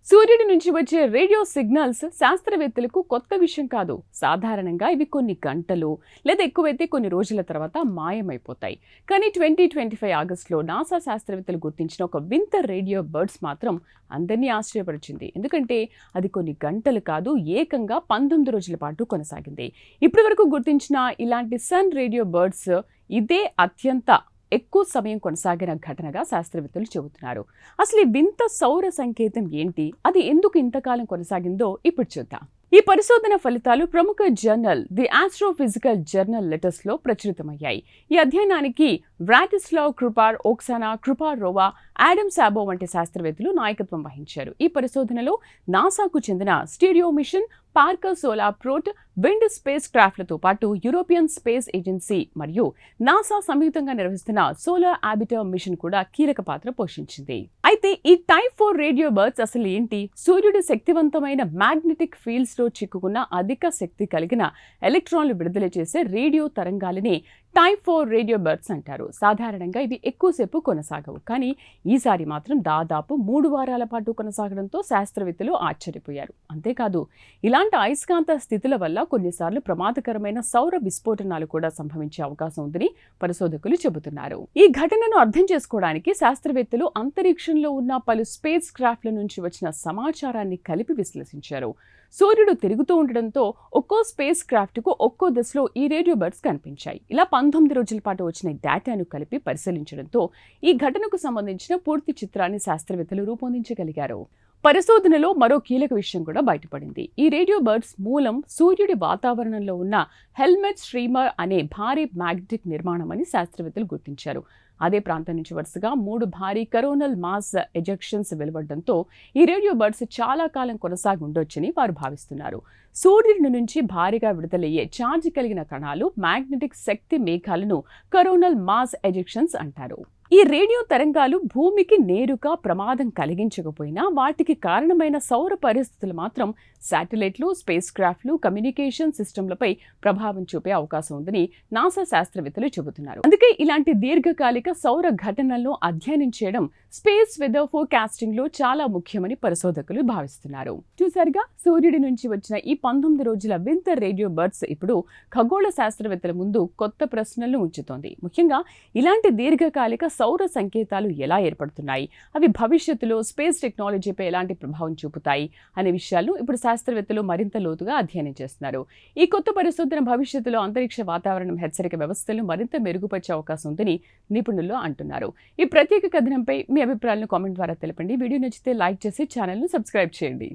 సూర్యుడి నుంచి వచ్చే రేడియో సిగ్నల్స్ శాస్త్రవేత్తలకు కొత్త విషయం కాదు. సాధారణంగా ఇవి కొన్ని గంటలు లేదా ఎక్కువైతే కొన్ని రోజుల తర్వాత మాయమైపోతాయి. కానీ 2025 ఆగస్టులో నాసా శాస్త్రవేత్తలు గుర్తించిన ఒక వింత రేడియో బర్డ్స్ మాత్రం అందరినీ ఆశ్చర్యపరిచింది. ఎందుకంటే అది కొన్ని గంటలు కాదు, ఏకంగా 19 రోజుల పాటు కొనసాగింది. ఇప్పటి వరకు గుర్తించిన ఇలాంటి సన్ రేడియో బర్డ్స్ ఇదే అత్యంత ఎక్కువ సమయం కొనసాగిన ఘటనగా శాస్త్రవేత్తలు చెబుతున్నారు. అసలు ఈ వింత సౌర సంకేతం ఏంటి, అది ఎందుకు ఇంతకాలం కొనసాగిందో ఇప్పుడు చూద్దాం. ఈ పరిశోధన ఫలితాలు ప్రముఖ journal the astrophysical journal letters లో ప్రచురితమయ్యాయి. ఈ అధ్యయనానికి వ్రాటిస్లావ్ క్రుపార్, ఓక్సానా క్రుపారోవా, ఆడమ్ సాబో వంటి శాస్త్రవేత్తలు నాయకత్వం వహించారు. ఈ పరిశోధనలో నాసాకు చెందిన stereo mission, Parker solar probe, wind space క్రాఫ్ట్లతో పాటు యూరోపియన్ స్పేస్ ఏజెన్సీ మరియు నాసా సంయుక్తంగా నిర్వహిస్తున్న సోలార్ ఆర్బిటర్ మిషన్ కూడా కీలక పాత్ర పోషించింది. అయితే ఈ టైప్ 4 రేడియో బర్డ్స్ అసలు ఏంటి? సూర్యుడి శక్తివంతమైన మ్యాగ్నెటిక్ ఫీల్డ్స్ లో చిక్కుకున్న అధిక శక్తి కలిగిన ఎలక్ట్రాన్లు విడుదల చేసే రేడియో తరంగాలని టైప్ 4 రేడియో బర్డ్స్ అంటారు. సాధారణంగా ఇవి ఎక్కువసేపు కొనసాగవు, కానీ ఈసారి మాత్రం దాదాపు 3 వారాల పాటు కొనసాగడంతో శాస్త్రవేత్తలు ఆశ్చర్యపోయారు. అంతేకాదు, ఇలాంటి అయస్కాంత స్థితుల వల్ల కొన్నిసార్లు ప్రమాదకరమైన సౌర విస్ఫోటనాలు కూడా సంభవించే అవకాశం ఉందని పరిశోధకులు చెబుతున్నారు. ఈ ఘటనను అర్థం చేసుకోవడానికి శాస్త్రవేత్తలు అంతరిక్షంలో ఉన్న పలు స్పేస్ క్రాఫ్ట్ల నుంచి వచ్చిన సమాచారాన్ని కలిపి విశ్లేషించారు. సూర్యుడు తిరుగుతూ ఉండడంతో ఒక్కో స్పేస్ క్రాఫ్ట్ కు ఒక్కో దశలో ఈ రేడియో బర్డ్స్ కనిపించాయి. ఇలా 19 రోజుల పాటు వచ్చిన డేటాను కలిపి పరిశీలించడంతో ఈ ఘటనకు సంబంధించిన పూర్తి చిత్రాన్ని శాస్త్రవేత్తలు రూపొందించగలిగారు. పరిశోధనలో మరో కీలక విషయం కూడా బయటపడింది. ఈ రేడియో బర్డ్స్ మూలం సూర్యుడి వాతావరణంలో ఉన్న హెల్మెట్ స్ట్రీమర్ అనే భారీ మ్యాగ్నెటిక్ నిర్మాణం అని శాస్త్రవేత్తలు గుర్తించారు. అదే ప్రాంతం నుంచి వరుసగా 3 భారీ కరోనల్ మాస్ ఎజెక్షన్స్ వెలువడడంతో ఈ రేడియో బర్డ్స్ చాలా కాలం కొనసాగి ఉండొచ్చని వారు భావిస్తున్నారు. సూర్యుడి నుంచి భారీగా విడుదలయ్యే ఛార్జ్ కలిగిన కణాలు, మ్యాగ్నెటిక్ శక్తి మేఘాలను కరోనల్ మాస్ ఎజెక్షన్స్ అంటారు. ఈ రేడియో తరంగాలు భూమికి నేరుగా ప్రమాదం కలిగించకపోయినా వాటికి కారణమైన సౌర పరిస్థితులు మాత్రం శాటిలైట్లు, స్పేస్ క్రాఫ్ట్లు, కమ్యూనికేషన్ సిస్టంలపై ప్రభావం చూపే అవకాశం ఉందని నాసా శాస్త్రవేత్తలు చెబుతున్నారు. అందుకే ఇలాంటి దీర్ఘకాలిక సౌర ఘటనలను అధ్యయనం చేయడం స్పేస్ వెదర్ ఫోర్కాస్టింగ్ లో చాలా ముఖ్యమని పరిశోధకులు భావిస్తున్నారు. చూసారుగా, సూర్యుడి నుంచి వచ్చిన ఈ 19 రోజుల వింత రేడియో బర్డ్స్ ఇప్పుడు ఖగోళ శాస్త్రవేత్తల ముందు కొత్త ప్రశ్నలను ఉంచుతోంది. ముఖ్యంగా ఇలాంటి దీర్ఘకాలిక సౌర సంకేతాలు ఎలా ఏర్పడుతున్నాయి, అవి భవిష్యత్తులో స్పేస్ టెక్నాలజీపై ఎలాంటి ప్రభావం చూపుతాయి అనే విషయాలను ఇప్పుడు శాస్త్రవేత్తలు మరింత లోతుగా అధ్యయనం చేస్తున్నారు. ఈ కొత్త పరిశోధన భవిష్యత్తులో అంతరిక్ష వాతావరణం హెచ్చరిక వ్యవస్థలను మరింత మెరుగుపరిచే అవకాశం ఉందని నిపుణులు అంటున్నారు. ఈ ప్రత్యేక కథనంపై మీ అభిప్రాయాలను కామెంట్ ద్వారా తెలపండి. వీడియో నచ్చితే లైక్ చేసి ఛానల్ను సబ్స్క్రైబ్ చేయండి.